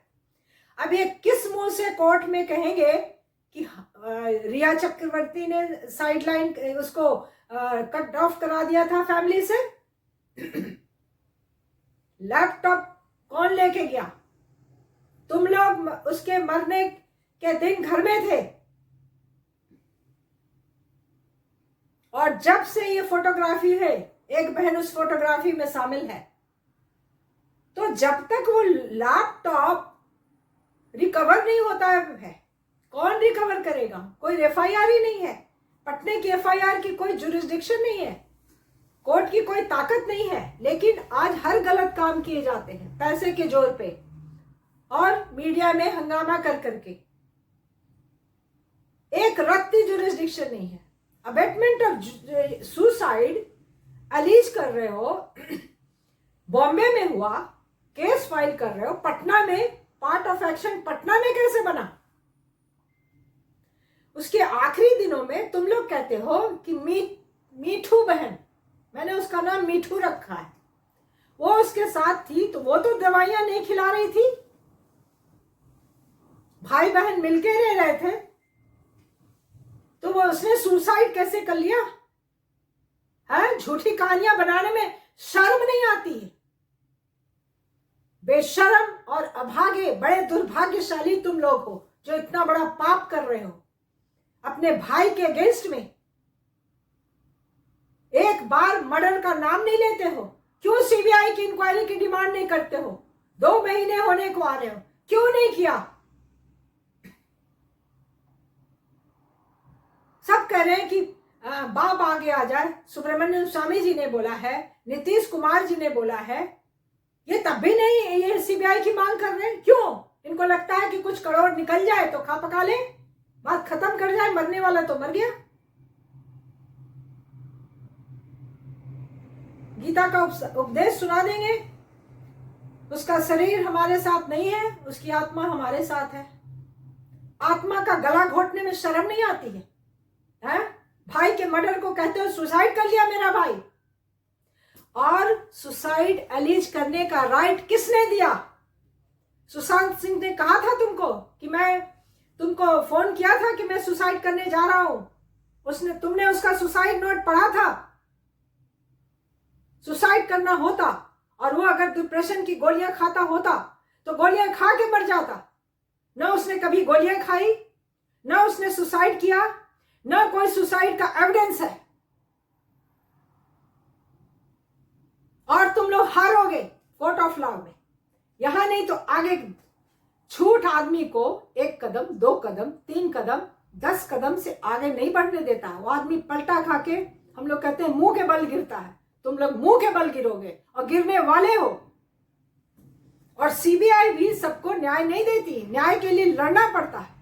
अब ये किस मुंह से कोर्ट में कहेंगे कि रिया चक्रवर्ती ने साइडलाइन उसको कट ऑफ करा दिया था फैमिली से? लैपटॉप कौन लेके गया? तुम लोग उसके मरने के दिन घर में थे, और जब से ये फोटोग्राफी है, एक बहन उस फोटोग्राफी में शामिल है, तो जब तक वो लैपटॉप रिकवर नहीं होता है, कौन रिकवर करेगा? कोई एफआईआर ही नहीं है, पटने की एफआईआर की कोई जुरिस्डिक्शन नहीं है, कोर्ट की कोई ताकत नहीं है। लेकिन आज हर गलत काम किए जाते हैं पैसे के जोर पे और मीडिया में हंगामा कर करके। एक रत्ती जुरिस्डिक्शन नहीं है। अबेटमेंट ऑफ सुसाइड अलीज कर रहे हो, बॉम्बे में हुआ, केस फाइल कर रहे हो, पटना में पार्ट ऑफ एक्शन पटना में कैसे बना? उसके आखिरी दिनों में तुम लोग कहते हो कि मीठू बहन, मैंने उसका नाम मीठू रखा है, वो उसके साथ थी, तो वो तो दवाइयां नहीं खिला रही थी, भाई बहन मिलके रह रहे थे, तो वो उसने सुसाइड कैसे कर लिया? है झूठी कहानियां बनाने में शर्म नहीं आती है? बेशर्म और अभागे, बड़े दुर्भाग्यशाली तुम लोग हो जो इतना बड़ा पाप कर रहे हो अपने भाई के अगेंस्ट में। एक बार मर्डर का नाम नहीं लेते हो, क्यों सीबीआई की इंक्वायरी की डिमांड नहीं करते हो? 2 महीने होने को आ रहे हो, क्यों नहीं किया? सब कह रहे हैं कि बाप आगे आ जाए, सुब्रमण्यम स्वामी जी ने बोला है, नीतीश कुमार जी ने बोला है, ये तब भी नहीं ये सीबीआई की मांग कर रहे हैं। क्यों? इनको लगता है कि कुछ करोड़ निकल जाए तो खा पका ले, बात खत्म कर जाए, मरने वाला तो मर गया। गीता का उपदेश सुना देंगे, उसका शरीर हमारे साथ नहीं है, उसकी आत्मा हमारे साथ है। आत्मा का गला घोटने में शर्म नहीं आती है? भाई के मर्डर को कहते हो सुसाइड कर लिया मेरा भाई, और सुसाइड एलिज करने का राइट किसने दिया? सुशांत सिंह ने कहा था तुमको कि मैं तुमको फोन किया था कि मैं सुसाइड करने जा रहा हूं, तुमने उसका सुसाइड नोट पढ़ा था? सुसाइड करना होता और वो अगर डिप्रेशन की गोलियां खाता होता तो गोलियां खा के मर जाता। ना उसने कभी गोलियां खाई, ना उसने सुसाइड किया, ना कोई सुसाइड का एविडेंस है। और तुम लोग हारोगे कोर्ट ऑफ लॉ में, यहां नहीं तो आगे। झूठ आदमी को 1 कदम, 2 कदम, 3 कदम, 10 कदम से आगे नहीं बढ़ने देता। वो आदमी पलटा खा के, हम लोग कहते हैं मुंह के बल गिरता है, तुम लोग मुंह के बल गिरोगे और गिरने वाले हो। और सीबीआई भी सबको न्याय नहीं देती, न्याय के लिए लड़ना पड़ता है।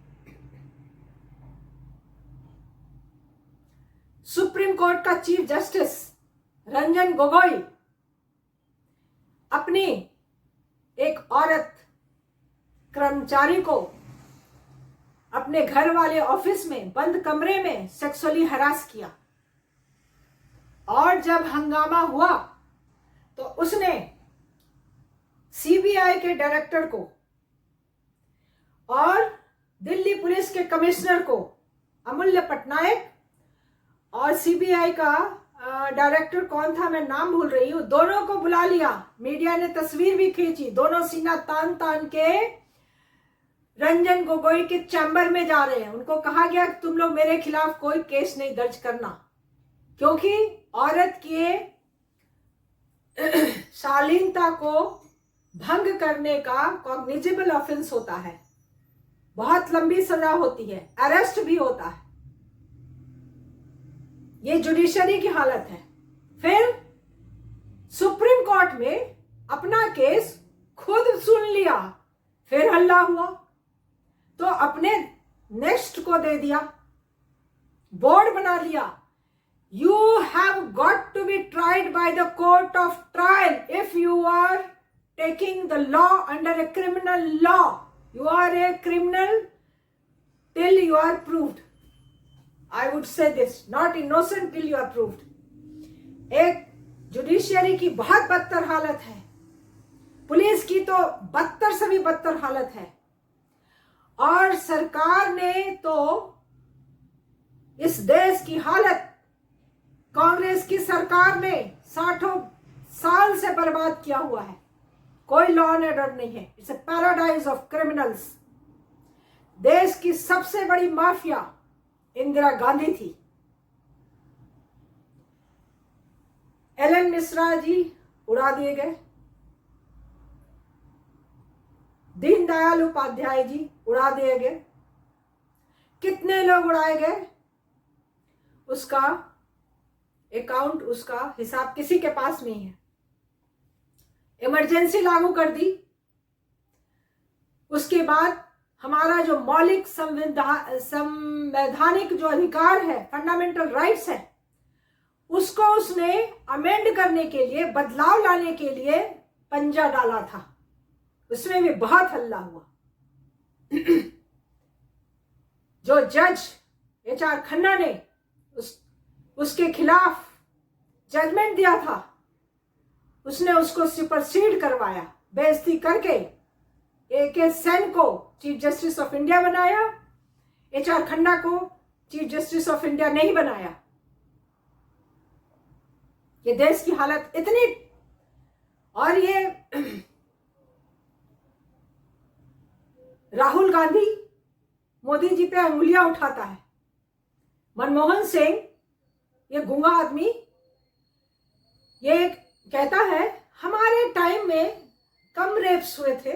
सुप्रीम कोर्ट का चीफ जस्टिस रंजन गोगोई अपनी एक औरत कर्मचारी को अपने घर वाले ऑफिस में बंद कमरे में सेक्सुअली हरास किया, और जब हंगामा हुआ तो उसने सीबीआई के डायरेक्टर को और दिल्ली पुलिस के कमिश्नर को, अमूल्य पटनायक, और सीबीआई का डायरेक्टर कौन था मैं नाम भूल रही हूं, दोनों को बुला लिया। मीडिया ने तस्वीर भी खींची, दोनों सीना तान तान के रंजन गोगोई के चैम्बर में जा रहे हैं। उनको कहा गया कि तुम लोग मेरे खिलाफ कोई केस नहीं दर्ज करना, क्योंकि औरत के शालीनता को भंग करने का कॉग्निजेबल ऑफेंस होता है। बहुत लंबी सजा होती है, अरेस्ट भी होता है। ये जुडिशरी की हालत है। फिर सुप्रीम कोर्ट में अपना केस खुद सुन लिया, फिर हल्ला हुआ तो अपने नेक्स्ट को दे दिया, बोर्ड बना लिया। You have got to be tried by the court of trial if you are taking the law under a criminal law. You are a criminal till you are proved. I would say this, not innocent till you are proved. एक judiciary की बहुत बदतर हालत है, police की तो बदतर से भी बदतर हालत है, और सरकार ने तो इस देश की हालत कांग्रेस की सरकार ने 60 साल से बर्बाद किया हुआ है। कोई लॉ एंड ऑर्डर नहीं है। It's a paradise of criminals. देश की सबसे बड़ी माफिया इंदिरा गांधी थी। एलन मिश्रा जी उड़ा दिए गए, दीनदयाल उपाध्याय जी उड़ा दिए गए, कितने लोग उड़ाए गए, उसका अकाउंट, उसका हिसाब किसी के पास नहीं है। इमरजेंसी लागू कर दी, उसके बाद हमारा जो मौलिक संवैधानिक जो अधिकार है, फंडामेंटल राइट्स है, उसको उसने अमेंड करने के लिए, बदलाव लाने के लिए पंजा डाला था। उसमें भी बहुत हल्ला हुआ। जो जज HR खन्ना ने उसके खिलाफ जजमेंट दिया था, उसने उसको सुपरसीड करवाया, बेइज्जती करके AK सेन को चीफ जस्टिस ऑफ इंडिया बनाया, HR खन्ना को चीफ जस्टिस ऑफ इंडिया नहीं बनाया। ये देश की हालत इतनी, और ये राहुल गांधी मोदी जी पे अंगुलियां उठाता है। मनमोहन सिंह, ये गूंगा आदमी, ये कहता है हमारे टाइम में कम रेप्स हुए थे,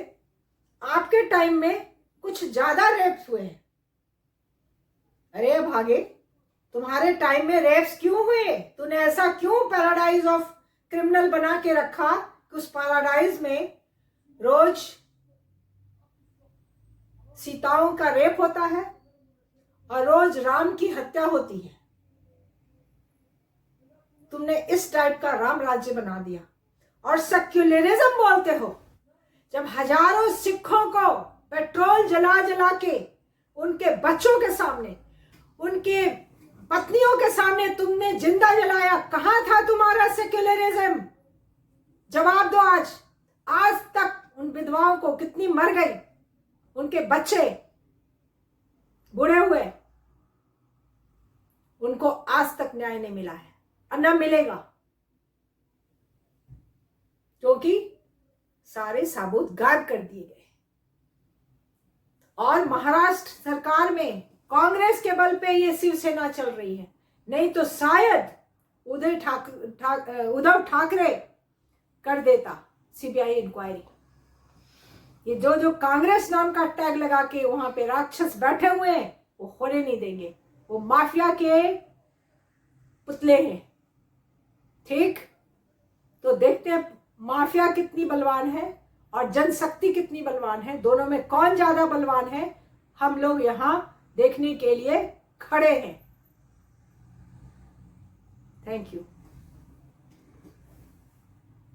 आपके टाइम में कुछ ज्यादा रेप्स हुए हैं। अरे भागे, तुम्हारे टाइम में रेप्स क्यों हुए? तूने ऐसा क्यों पैराडाइज ऑफ क्रिमिनल बना के रखा कि उस पैराडाइज में रोज सीताओं का रेप होता है और रोज राम की हत्या होती है। तुमने इस टाइप का राम राज्य बना दिया। और सेक्युलरिज्म बोलते हो, जब हजारों सिखों को पेट्रोल जला जला के उनके बच्चों के सामने, उनके पत्नियों के सामने तुमने जिंदा जलाया, कहां था तुम्हारा सेक्युलरिज्म? जवाब दो। आज तक उन विधवाओं को कितनी मर गई, उनके बच्चे बूढ़े हुए, उनको आज तक न्याय नहीं मिला है और न मिलेगा, क्योंकि सारे साबूत गायब कर दिए गए। और महाराष्ट्र सरकार में कांग्रेस के बल पे ये शिवसेना चल रही है, नहीं तो शायद उद्धव ठाकरे कर देता CBI इंक्वायरी। ये जो कांग्रेस नाम का टैग लगा के वहां पे राक्षस बैठे हुए हैं, वो होने नहीं देंगे। वो माफिया के पुतले हैं। ठीक, तो देखते हैं माफिया कितनी बलवान है और जनशक्ति कितनी बलवान है, दोनों में कौन ज्यादा बलवान है। हम लोग यहां देखने के लिए खड़े हैं। Thank you.